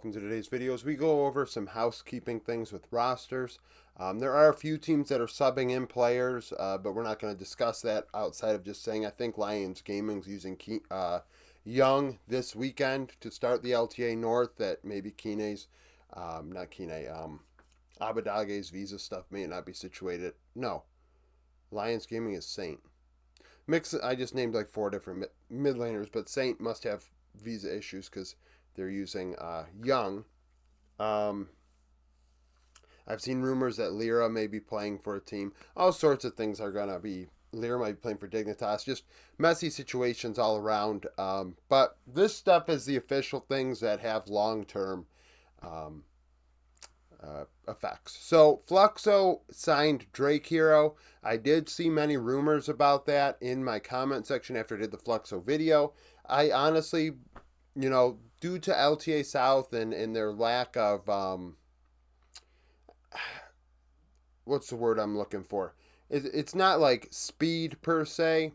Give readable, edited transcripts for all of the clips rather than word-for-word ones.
welcome to today's video as we go over some housekeeping things with rosters. There are a few teams that are subbing in players, but we're not going to discuss that outside of just saying I think Lions Gaming's using Young this weekend to start the LTA North. That maybe Abadage's visa stuff may not be situated. No, Lions Gaming is Saint. I just named like 4 different mid laners, but Saint must have visa issues because they're using Young. I've seen rumors that Lyra may be playing for a team. All sorts of things are going to be. Lyra might be playing for Dignitas. Just messy situations all around. But this stuff is the official things that have long-term effects. So Fluxo signed Drake Hero. I did see many rumors about that in my comment section after I did the Fluxo video. I honestly, due to LTA South and their lack of, what's the word I'm looking for? It's not like speed per se,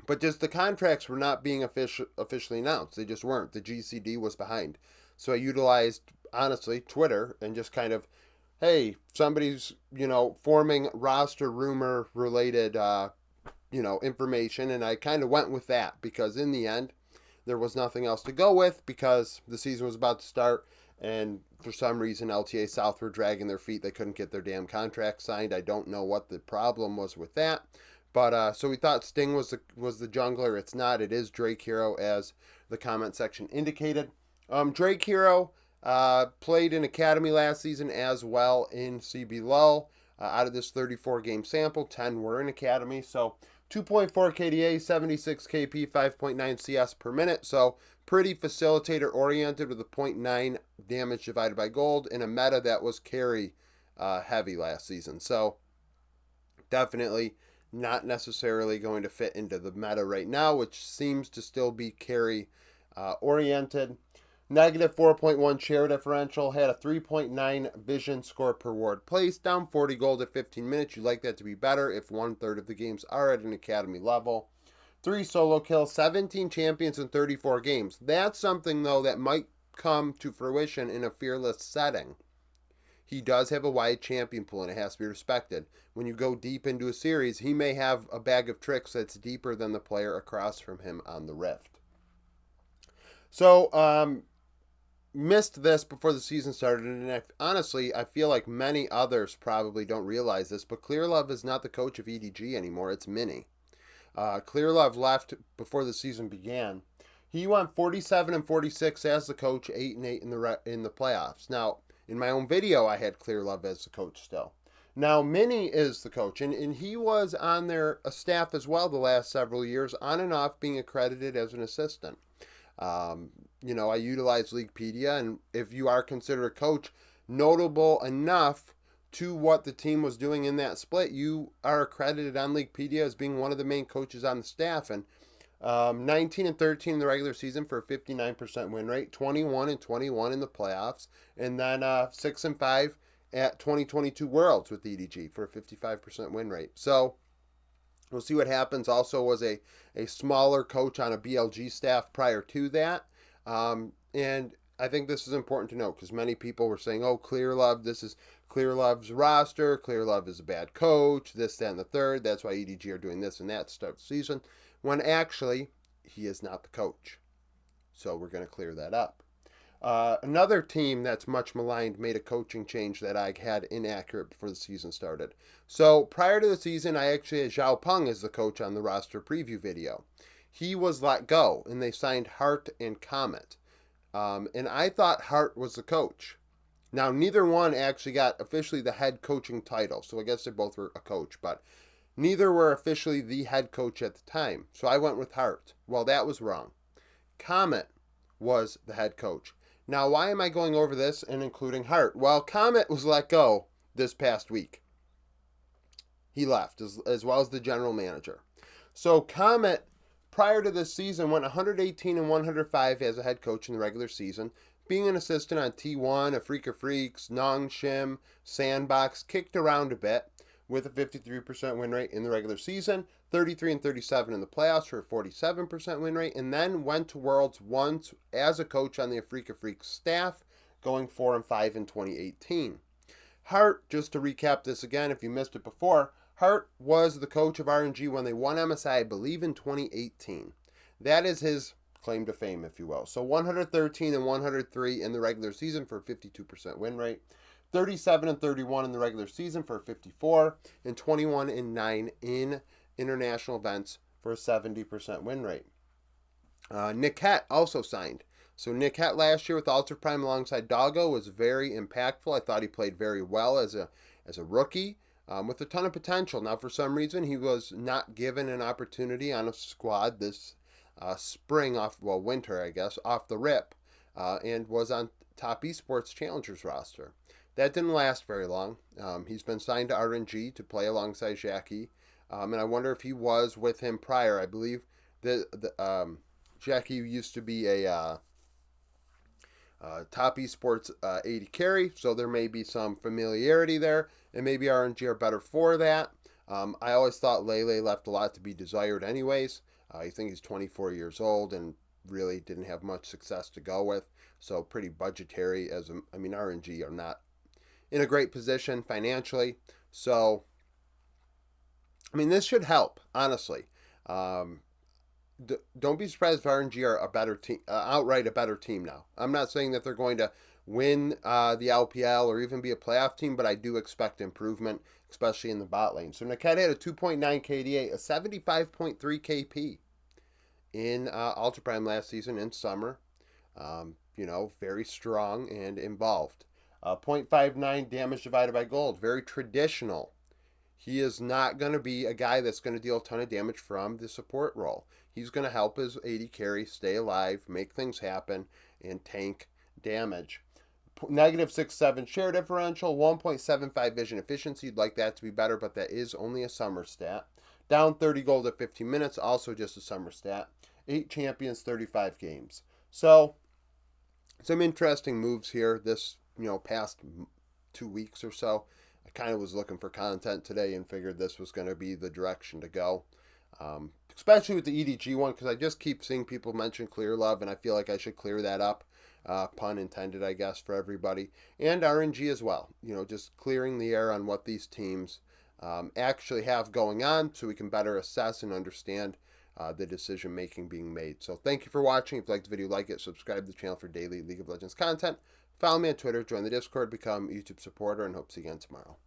but just the contracts were not being officially announced. They just weren't. The GCD was behind. So I utilized, honestly, Twitter and just kind of, hey, somebody's, forming roster rumor related, information. And I kind of went with that because in the end, there was nothing else to go with because the season was about to start. And for some reason, LTA South were dragging their feet. They couldn't get their damn contract signed. I don't know what the problem was with that. But so we thought Sting was the jungler. It's not. It is Drake Hero, as the comment section indicated. Drake Hero played in Academy last season as well in CB Lull. Out of this 34-game sample, 10 were in Academy. So 2.4 KDA, 76 KP, 5.9 CS per minute. So pretty facilitator oriented with a 0.9 damage divided by gold in a meta that was carry heavy last season. So definitely not necessarily going to fit into the meta right now, which seems to still be carry oriented. Negative 4.1 share differential, had a 3.9 vision score per ward placed, down 40 gold at 15 minutes. You'd like that to be better if 1/3 of the games are at an academy level. 3 solo kills, 17 champions in 34 games. That's something, though, that might come to fruition in a fearless setting. He does have a wide champion pool, and it has to be respected. When you go deep into a series, he may have a bag of tricks that's deeper than the player across from him on the Rift. So, missed this before the season started, and honestly, I feel like many others probably don't realize this, but Clearlove is not the coach of EDG anymore. It's Mini. Clearlove left before the season began. He went 47-46 as the coach, 8-8 in the playoffs. Now, in my own video, I had Clearlove as the coach still. Now, Mini is the coach, and he was on their staff as well the last several years, on and off being accredited as an assistant. I utilize Leaguepedia, and if you are considered a coach notable enough to what the team was doing in that split, you are accredited on Leaguepedia as being one of the main coaches on the staff. And 19-13 in the regular season for a 59% win rate, 21-21 in the playoffs, and then 6-5 at 2022 Worlds with EDG for a 55% win rate. So we'll see what happens. Also was a smaller coach on a BLG staff prior to that. And I think this is important to note because many people were saying, oh, Clearlove, this is Clearlove's roster. Clearlove is a bad coach, this, that, and the third. That's why EDG are doing this and that to start the season. When actually, he is not the coach. So we're going to clear that up. Another team that's much maligned made a coaching change that I had inaccurate before the season started. So prior to the season, I actually had Zhao Peng as the coach on the roster preview video. He was let go, and they signed Hart and Comet. And I thought Hart was the coach. Now, neither one actually got officially the head coaching title, so I guess they both were a coach, but neither were officially the head coach at the time. So I went with Hart. Well, that was wrong. Comet was the head coach. Now, why am I going over this and including Hart? Well, Comet was let go this past week. He left, as well as the general manager. So Comet, prior to this season, went 118-105 as a head coach in the regular season, being an assistant on T1, A Freak of Freaks, Nong Shim, Sandbox, kicked around a bit. with a 53% win rate in the regular season, 33 and 37 in the playoffs for a 47% win rate, and then went to Worlds once as a coach on the Africa Freaks staff, going 4 and 5 in 2018. Hart, just to recap this again if you missed it before, Hart was the coach of RNG when they won MSI, I believe, in 2018. That is his claim to fame, if you will. So 113 and 103 in the regular season for a 52% win rate, 37 and 31 in the regular season for a 54, and 21 and 9 in international events for a 70% win rate. Nick Hett also signed. So Nick Hett last year with Ultra Prime alongside Doggo was very impactful. I thought he played very well as a rookie with a ton of potential. Now, for some reason, he was not given an opportunity on a squad this winter, I guess, off the rip, and was on top Esports Challengers roster. That didn't last very long. He's been signed to RNG to play alongside Jackie, and I wonder if he was with him prior. I believe that Jackie used to be a top esports AD carry, so there may be some familiarity there, and maybe RNG are better for that. I always thought Lele left a lot to be desired anyways. I think he's 24 years old and really didn't have much success to go with, so pretty budgetary. RNG are not in a great position financially, so this should help, honestly. Don't be surprised if RNG are a better team, outright a better team now. I'm not saying that they're going to win the LPL or even be a playoff team, but I do expect improvement, especially in the bot lane. So Naked had a 2.9 KDA, a 75.3 KP in Ultra Prime last season in summer. Very strong and involved. 0.59 damage divided by gold, very traditional. He is not going to be a guy that's going to deal a ton of damage from the support role. He's going to help his AD carry stay alive, make things happen, and tank damage. Negative 6.7 share differential, 1.75 vision efficiency. You'd like that to be better, but that is only a summer stat. Down 30 gold at 15 minutes, also just a summer stat. 8 champions, 35 games. So, some interesting moves here this past 2 weeks or so. I kind of was looking for content today and figured this was going to be the direction to go. Especially with the EDG one, because I just keep seeing people mention Clear Love, and I feel like I should clear that up. Pun intended, I guess, for everybody. And RNG as well. Just clearing the air on what these teams actually have going on so we can better assess and understand the decision making being made. So thank you for watching. If you liked the video, like it, subscribe to the channel for daily League of Legends content. Follow me on Twitter, join the Discord, become a YouTube supporter, and hope to see you again tomorrow.